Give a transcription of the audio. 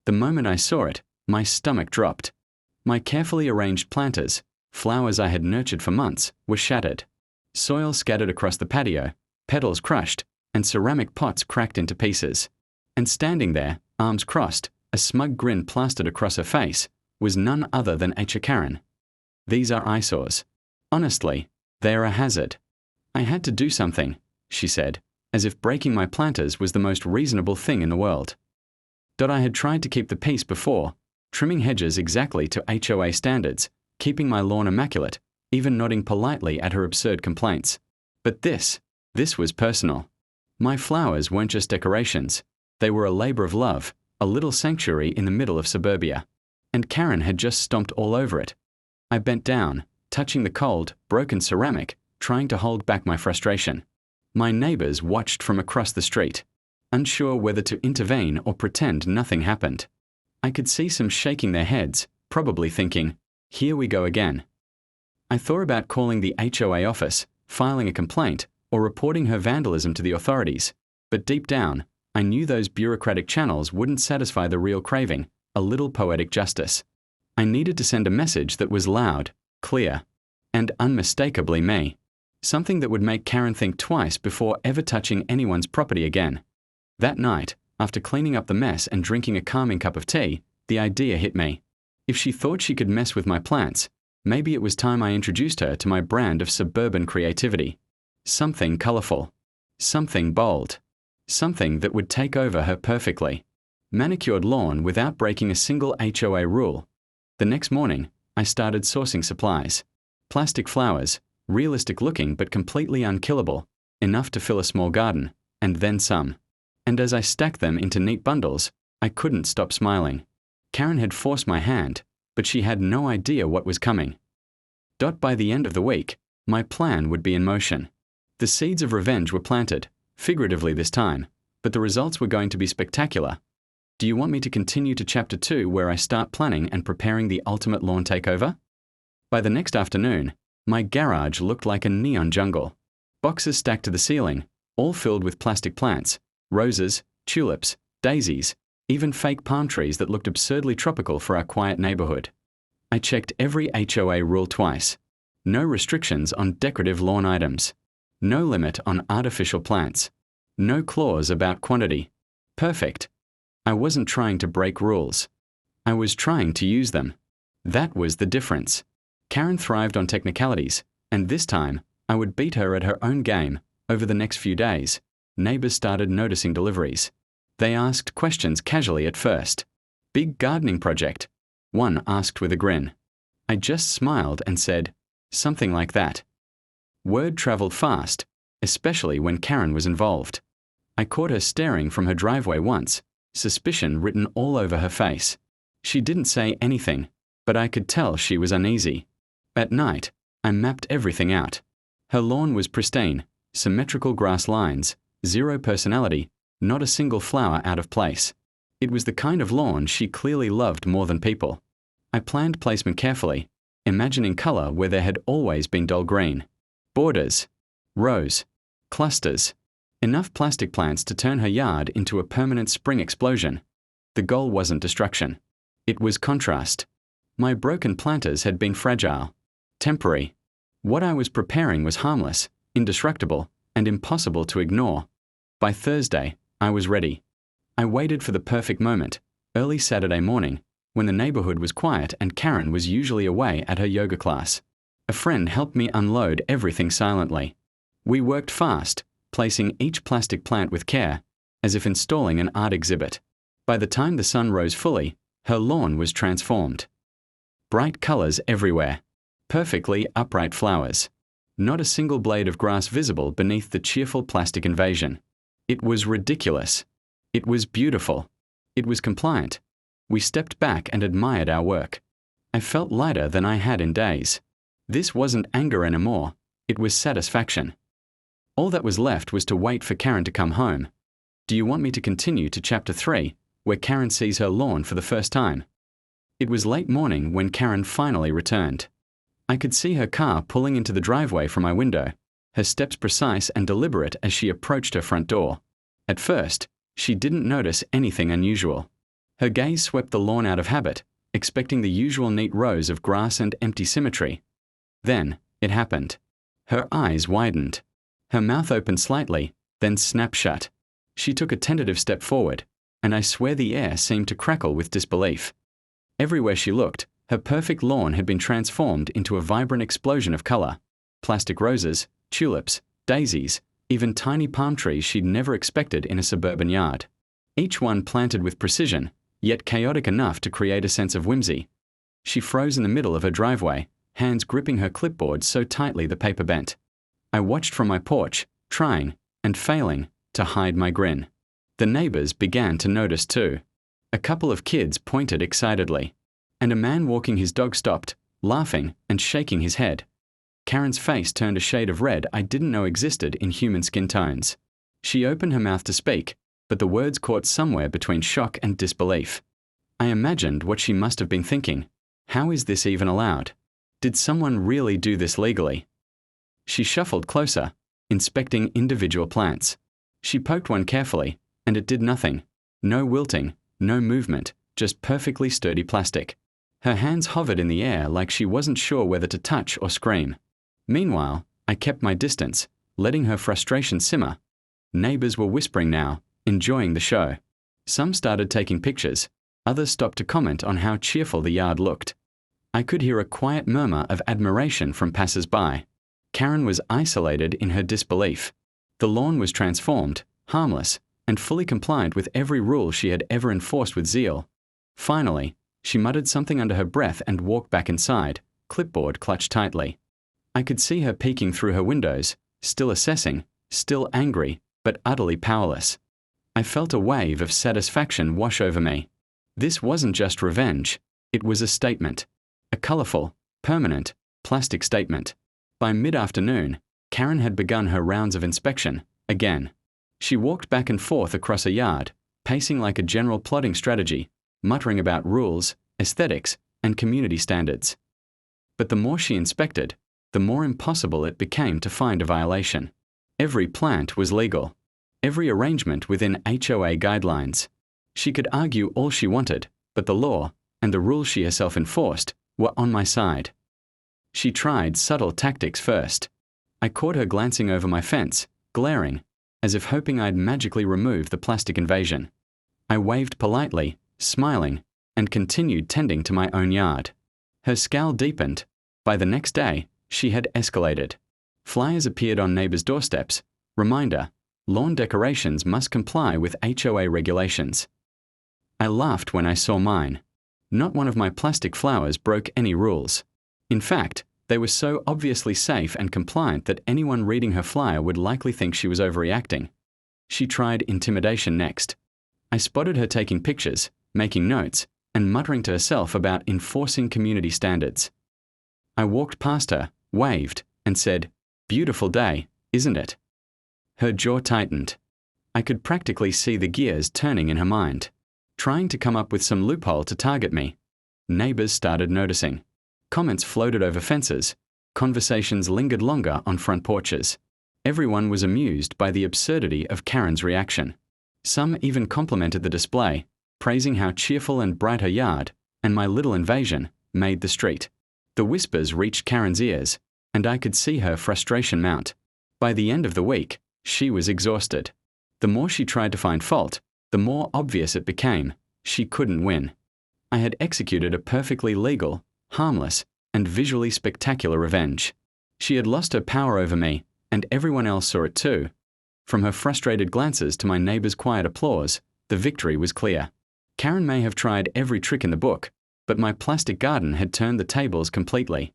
The moment I saw it, my stomach dropped. My carefully arranged planters, flowers I had nurtured for months, were shattered. Soil scattered across the patio, petals crushed, and ceramic pots cracked into pieces. And standing there, arms crossed, a smug grin plastered across her face, was none other than Acha Karen. These are eyesores. Honestly, they are a hazard. I had to do something, she said, as if breaking my planters was the most reasonable thing in the world. I had tried to keep the peace before, trimming hedges exactly to HOA standards, keeping my lawn immaculate, even nodding politely at her absurd complaints. But this was personal. My flowers weren't just decorations. They were a labor of love, a little sanctuary in the middle of suburbia. And Karen had just stomped all over it. I bent down, touching the cold, broken ceramic, trying to hold back my frustration. My neighbors watched from across the street, unsure whether to intervene or pretend nothing happened. I could see some shaking their heads, probably thinking, here we go again. I thought about calling the HOA office, filing a complaint, or reporting her vandalism to the authorities, but deep down, I knew those bureaucratic channels wouldn't satisfy the real craving, a little poetic justice. I needed to send a message that was loud, clear, and unmistakably me. Something that would make Karen think twice before ever touching anyone's property again. That night, after cleaning up the mess and drinking a calming cup of tea, the idea hit me. If she thought she could mess with my plants, maybe it was time I introduced her to my brand of suburban creativity. Something colorful. Something bold. Something that would take over her perfectly. Manicured lawn without breaking a single HOA rule. The next morning, I started sourcing supplies. Plastic flowers, realistic looking but completely unkillable, enough to fill a small garden, and then some. And as I stacked them into neat bundles, I couldn't stop smiling. Karen had forced my hand, but she had no idea what was coming. By the end of the week, my plan would be in motion. The seeds of revenge were planted, figuratively this time, but the results were going to be spectacular. Do you want me to continue to Chapter 2 where I start planning and preparing the ultimate lawn takeover? By the next afternoon, my garage looked like a neon jungle. Boxes stacked to the ceiling, all filled with plastic plants, roses, tulips, daisies, even fake palm trees that looked absurdly tropical for our quiet neighborhood. I checked every HOA rule twice. No restrictions on decorative lawn items. No limit on artificial plants. No clause about quantity. Perfect. I wasn't trying to break rules. I was trying to use them. That was the difference. Karen thrived on technicalities, and this time, I would beat her at her own game. Over the next few days, neighbors started noticing deliveries. They asked questions casually at first. Big gardening project? One asked with a grin. I just smiled and said, something like that. Word traveled fast, especially when Karen was involved. I caught her staring from her driveway once, suspicion written all over her face. She didn't say anything, but I could tell she was uneasy. At night, I mapped everything out. Her lawn was pristine, symmetrical grass lines, zero personality, not a single flower out of place. It was the kind of lawn she clearly loved more than people. I planned placement carefully, imagining color where there had always been dull green. Borders, rows, clusters, enough plastic plants to turn her yard into a permanent spring explosion. The goal wasn't destruction. It was contrast. My broken planters had been fragile, temporary. What I was preparing was harmless, indestructible, and impossible to ignore. By Thursday, I was ready. I waited for the perfect moment, early Saturday morning, when the neighborhood was quiet and Karen was usually away at her yoga class. A friend helped me unload everything silently. We worked fast, placing each plastic plant with care, as if installing an art exhibit. By the time the sun rose fully, her lawn was transformed. Bright colors everywhere. Perfectly upright flowers. Not a single blade of grass visible beneath the cheerful plastic invasion. It was ridiculous. It was beautiful. It was compliant. We stepped back and admired our work. I felt lighter than I had in days. This wasn't anger anymore. It was satisfaction. All that was left was to wait for Karen to come home. Do you want me to continue to Chapter 3, where Karen sees her lawn for the first time? It was late morning when Karen finally returned. I could see her car pulling into the driveway from my window, her steps precise and deliberate as she approached her front door. At first, she didn't notice anything unusual. Her gaze swept the lawn out of habit, expecting the usual neat rows of grass and empty symmetry. Then, it happened. Her eyes widened. Her mouth opened slightly, then snapped shut. She took a tentative step forward, and I swear the air seemed to crackle with disbelief. Everywhere she looked, her perfect lawn had been transformed into a vibrant explosion of color. Plastic roses, tulips, daisies, even tiny palm trees she'd never expected in a suburban yard. Each one planted with precision, yet chaotic enough to create a sense of whimsy. She froze in the middle of her driveway, hands gripping her clipboard so tightly the paper bent. I watched from my porch, trying, and failing, to hide my grin. The neighbors began to notice too. A couple of kids pointed excitedly, and a man walking his dog stopped, laughing and shaking his head. Karen's face turned a shade of red I didn't know existed in human skin tones. She opened her mouth to speak, but the words caught somewhere between shock and disbelief. I imagined what she must have been thinking. How is this even allowed? Did someone really do this legally? She shuffled closer, inspecting individual plants. She poked one carefully, and it did nothing. No wilting, no movement, just perfectly sturdy plastic. Her hands hovered in the air like she wasn't sure whether to touch or scream. Meanwhile, I kept my distance, letting her frustration simmer. Neighbors were whispering now, enjoying the show. Some started taking pictures. Others stopped to comment on how cheerful the yard looked. I could hear a quiet murmur of admiration from passers-by. Karen was isolated in her disbelief. The lawn was transformed, harmless, and fully compliant with every rule she had ever enforced with zeal. Finally, she muttered something under her breath and walked back inside, clipboard clutched tightly. I could see her peeking through her windows, still assessing, still angry, but utterly powerless. I felt a wave of satisfaction wash over me. This wasn't just revenge, it was a statement. A colorful, permanent, plastic statement. By mid-afternoon, Karen had begun her rounds of inspection, again. She walked back and forth across a yard, pacing like a general plotting strategy, muttering about rules, aesthetics, and community standards. But the more she inspected, the more impossible it became to find a violation. Every plant was legal. Every arrangement within HOA guidelines. She could argue all she wanted, but the law, and the rules she herself enforced, were on my side. She tried subtle tactics first. I caught her glancing over my fence, glaring, as if hoping I'd magically remove the plastic invasion. I waved politely, smiling, and continued tending to my own yard. Her scowl deepened. By the next day, she had escalated. Flyers appeared on neighbors' doorsteps. Reminder, lawn decorations must comply with HOA regulations. I laughed when I saw mine. Not one of my plastic flowers broke any rules. In fact, they were so obviously safe and compliant that anyone reading her flyer would likely think she was overreacting. She tried intimidation next. I spotted her taking pictures, making notes, and muttering to herself about enforcing community standards. I walked past her, waved, and said, "Beautiful day, isn't it?" Her jaw tightened. I could practically see the gears turning in her mind, trying to come up with some loophole to target me. Neighbors started noticing. Comments floated over fences. Conversations lingered longer on front porches. Everyone was amused by the absurdity of Karen's reaction. Some even complimented the display, praising how cheerful and bright her yard, and my little invasion, made the street. The whispers reached Karen's ears, and I could see her frustration mount. By the end of the week, she was exhausted. The more she tried to find fault, the more obvious it became. She couldn't win. I had executed a perfectly legal, harmless, and visually spectacular revenge. She had lost her power over me, and everyone else saw it too. From her frustrated glances to my neighbor's quiet applause, the victory was clear. Karen may have tried every trick in the book, but my plastic garden had turned the tables completely.